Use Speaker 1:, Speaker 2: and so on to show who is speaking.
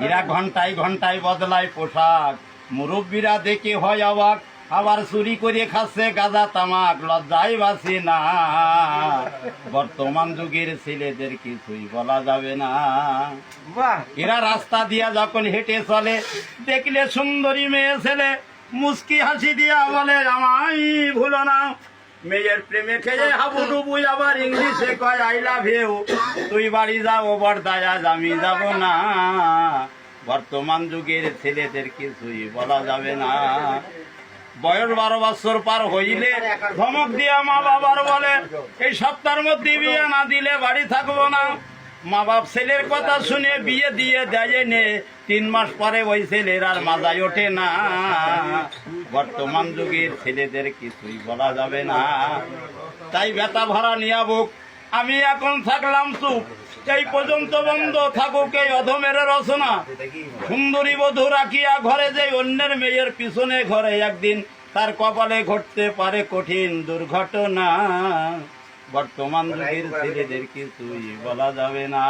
Speaker 1: এরা ঘন্টায় ঘন্টায় বদলায় পোশাক, মুরব্বীরা দেখে হয় অবাক, আবার চুরি করে খাচ্ছে গাঁজা তামাক, লজ্জায় বাঁচে না। বর্তমান যুগের ছেলেদের কিছুই বলা যাবে না। এরা রাস্তা দিয়া যখন হেঁটে চলে, দেখলে সুন্দরী মেয়ে ছেলে মুস্কি হাসি দিয়া বলে আমায় ভুলো না। মেয়ের প্রেমে খেয়ে হাবুডুবু, আবার ইংলিশে কয় আই লাভ ইউ। তুই বাড়ি যাও বর্দায়, আজ আমি যাব না। বর্তমান যুগের ছেলেদের কিছুই বলা যাবে না। বয়স 12 বছর পার হইলে ধমক দিয়া মা বাবার বলে এই সপ্তাহের মধ্যে বিয়ে না দিলে বাড়ি থাকবো না। মা বাপ ছেলের কথা শুনে বিয়ে দিয়ে দেয় নে, 3 মাস পরে ওই ছেলের আর মাথায় ওঠে না। বর্তমান যুগের ছেলেদের কিছুই বলা যাবে না। তাই ব্যথা ভরা নিয়া বুক, আমি এখন থাকলাম চুপ। এই পর্যন্ত বন্ধ থাকুক এই অধমের রচনা। সুন্দরী বধূ রাখিয়া ঘরে যে অন্যের মেয়ের পিছনে ঘরে, একদিন তার কপালে ঘটতে পারে কঠিন দুর্ঘটনা। বর্তমান যুগের ছেলেদের কিছুই বলা যাবে না।